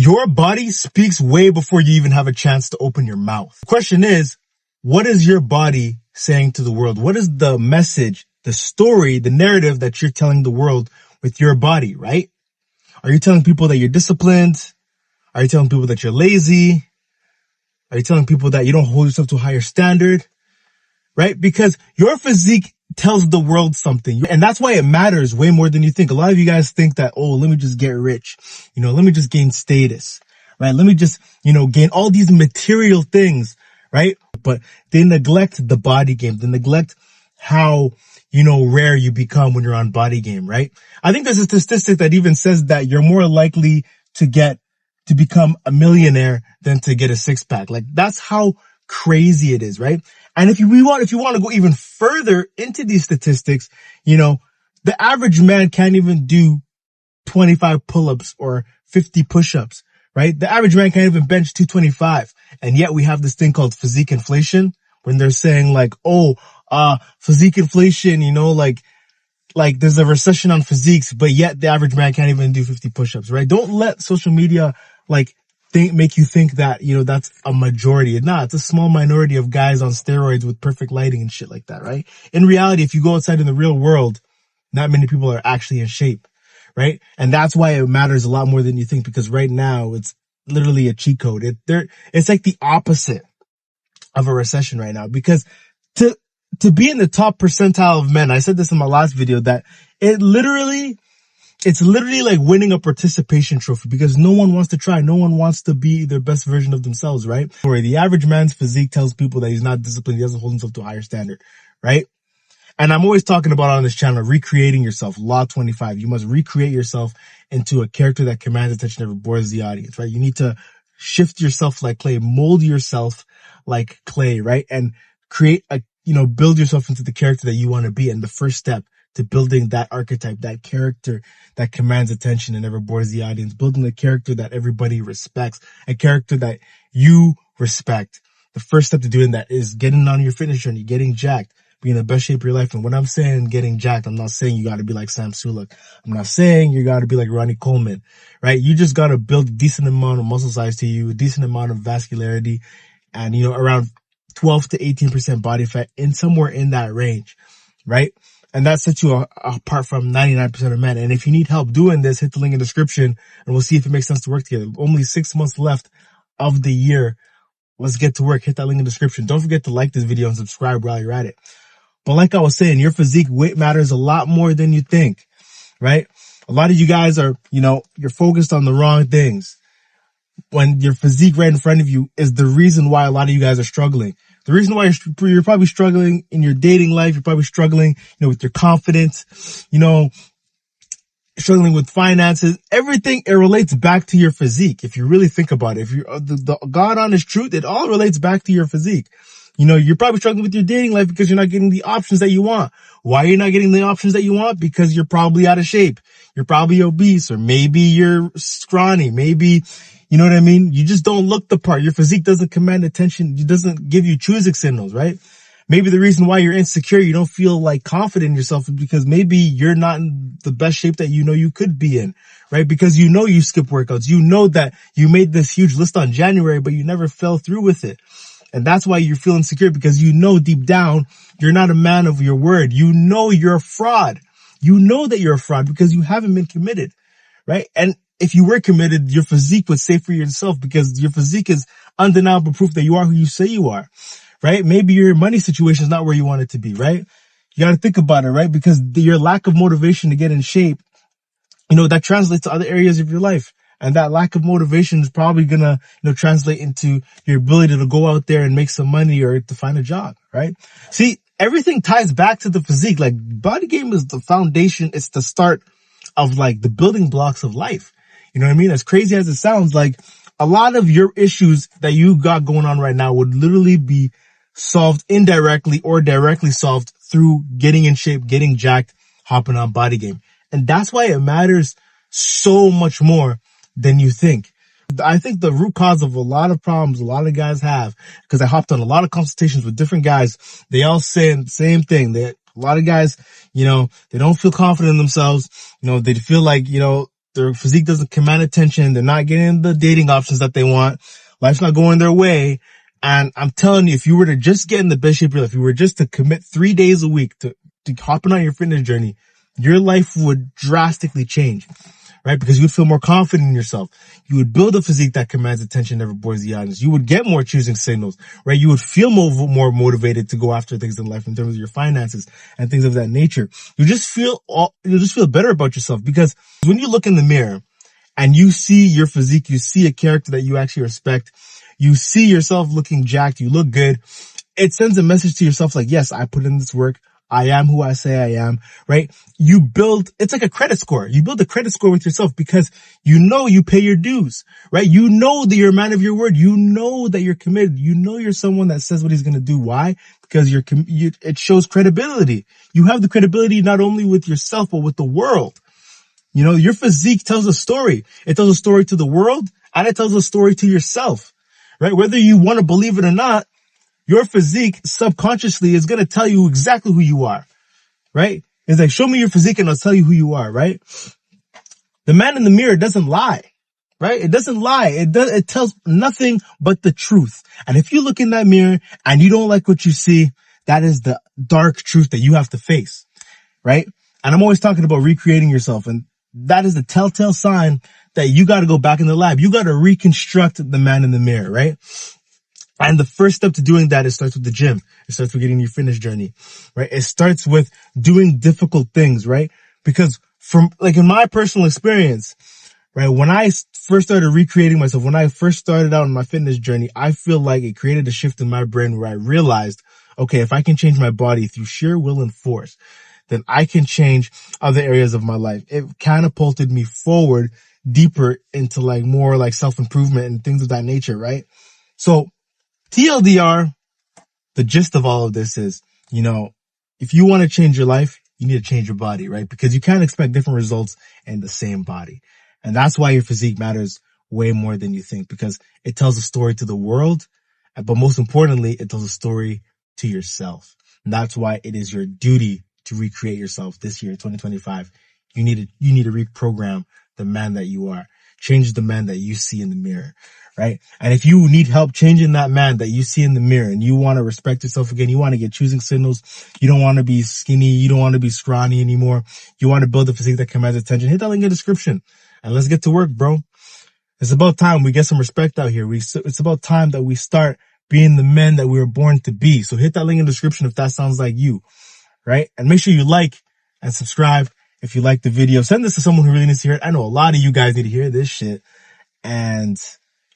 Your body speaks way before you even have a chance to open your mouth. The question is, what is your body saying to the world? What is the message, the story, the narrative that you're telling the world with your body, right? Are you telling people that you're disciplined? Are you telling people that you're lazy? Are you telling people that you don't hold yourself to a higher standard? Right? Because your physique tells the world something. And that's why it matters way more than you think. A lot of you guys think that, oh, let me just get rich. Let me just gain status, right? Let me just, gain all these material things, right? But they neglect the body game. They neglect how, rare you become when you're on Bodygame, right? I think there's a statistic that even says that you're more likely to become a millionaire than to get a six pack. Like, that's how crazy it is, right? And if you want to go even further into these statistics, the average man can't even do 25 pull-ups or 50 push-ups, right? The average man can't even bench 225. And yet we have this thing called physique inflation, when they're saying like, physique inflation, like there's a recession on physiques, but yet the average man can't even do 50 push-ups, right? Don't let social media make you think that, that's a majority. Nah, it's a small minority of guys on steroids with perfect lighting and shit like that, right? In reality, if you go outside in the real world, not many people are actually in shape, right? And that's why it matters a lot more than you think, because right now it's literally a cheat code. It's like the opposite of a recession right now, because to be in the top percentile of men, I said this in my last video, that it's literally like winning a participation trophy, because no one wants to try. No one wants to be their best version of themselves, right? Or the average man's physique tells people that he's not disciplined. He doesn't hold himself to a higher standard, right? And I'm always talking about on this channel, recreating yourself. Law 25. You must recreate yourself into a character that commands attention, never bores the audience, right? You need to shift yourself like clay, mold yourself like clay, right? And create build yourself into the character that you want to be. And the first step to building that archetype, that character that commands attention and never bores the audience, building a character that everybody respects, a character that you respect. The first step to doing that is getting on your fitness journey, getting jacked, being in the best shape of your life. And when I'm saying getting jacked, I'm not saying you got to be like Sam Sulek. I'm not saying you got to be like Ronnie Coleman, right? You just got to build a decent amount of muscle size to you, a decent amount of vascularity, and, around 12 to 18% body fat, in somewhere in that range, right? And that sets you apart from 99% of men. And if you need help doing this, hit the link in the description and we'll see if it makes sense to work together. Only 6 months left of the year. Let's get to work. Hit that link in the description. Don't forget to like this video and subscribe while you're at it. But like I was saying, your physique weight matters a lot more than you think, right? A lot of you guys are, you're focused on the wrong things. When your physique right in front of you is the reason why a lot of you guys are struggling. The reason why you're probably struggling in your dating life, you're probably struggling, with your confidence, struggling with finances, everything, it relates back to your physique. If you really think about it, if you're the God honest truth, it all relates back to your physique. You're probably struggling with your dating life because you're not getting the options that you want. Why are you not getting the options that you want? Because you're probably out of shape. You're probably obese, or maybe you're scrawny. Maybe, you know what I mean? You just don't look the part. Your physique doesn't command attention. It doesn't give you choosing signals, right? Maybe the reason why you're insecure, you don't feel like confident in yourself, is because maybe you're not in the best shape that you could be in, right? Because you skip workouts. You know that you made this huge list on January, but you never fell through with it. And that's why you're feeling insecure, because deep down, you're not a man of your word. You're a fraud. You know that you're a fraud because you haven't been committed, right? And if you were committed, your physique would say for yourself, because your physique is undeniable proof that you are who you say you are, right? Maybe your money situation is not where you want it to be, right? You got to think about it, right? Because your lack of motivation to get in shape, that translates to other areas of your life. And that lack of motivation is probably gonna, translate into your ability to go out there and make some money or to find a job, right? See, everything ties back to the physique. Like, Bodygame is the foundation. It's the start of like the building blocks of life. You know what I mean? As crazy as it sounds, like a lot of your issues that you got going on right now would literally be solved indirectly or directly solved through getting in shape, getting jacked, hopping on Bodygame. And that's why it matters so much more than you think. I think the root cause of a lot of problems a lot of guys have, because I hopped on a lot of consultations with different guys, they all say the same thing. A lot of guys, they don't feel confident in themselves. They feel like, their physique doesn't command attention. They're not getting the dating options that they want. Life's not going their way. And I'm telling you, if you were to just get in the best shape of your life, if you were just to commit 3 days a week to hopping on your fitness journey, your life would drastically change, right? Because you would feel more confident in yourself. You would build a physique that commands attention, never bores the audience. You would get more choosing signals, right? You would feel more motivated to go after things in life in terms of your finances and things of that nature. You'll just feel better about yourself, because when you look in the mirror and you see your physique, you see a character that you actually respect, you see yourself looking jacked, you look good, it sends a message to yourself like, yes, I put in this work. I am who I say I am, right? It's like a credit score. You build a credit score with yourself because you know you pay your dues, right? You know that you're a man of your word. You know that you're committed. You know you're someone that says what he's going to do. Why? Because it shows credibility. You have the credibility not only with yourself, but with the world. You know, your physique tells a story. It tells a story to the world, and it tells a story to yourself, right? Whether you want to believe it or not, your physique subconsciously is going to tell you exactly who you are, right? It's like, show me your physique and I'll tell you who you are, right? The man in the mirror doesn't lie, right? It doesn't lie. It tells nothing but the truth. And if you look in that mirror and you don't like what you see, that is the dark truth that you have to face, right? And I'm always talking about recreating yourself. And that is the telltale sign that you got to go back in the lab. You got to reconstruct the man in the mirror, right? And the first step to doing that, it starts with the gym. It starts with getting your fitness journey, right? It starts with doing difficult things, right? Because in my personal experience, right, when I first started recreating myself, when I first started out on my fitness journey, I feel like it created a shift in my brain where I realized, okay, if I can change my body through sheer will and force, then I can change other areas of my life. It catapulted me forward deeper into more self-improvement and things of that nature, right? So, TLDR, the gist of all of this is, if you want to change your life, you need to change your body, right? Because you can't expect different results in the same body. And that's why your physique matters way more than you think, because it tells a story to the world, but most importantly, it tells a story to yourself. And that's why it is your duty to recreate yourself this year, 2025. You need to reprogram the man that you are. Change the man that you see in the mirror, right? And if you need help changing that man that you see in the mirror and you want to respect yourself again, you want to get choosing signals, you don't want to be skinny, you don't want to be scrawny anymore, you want to build a physique that commands attention, hit that link in the description and let's get to work, bro. It's about time we get some respect out here. It's about time that we start being the men that we were born to be. So hit that link in the description if that sounds like you, right? And make sure you like and subscribe if you like the video. Send this to someone who really needs to hear it. I know a lot of you guys need to hear this shit. And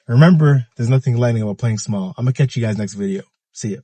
remember, there's nothing enlightening about playing small. I'm going to catch you guys next video. See ya.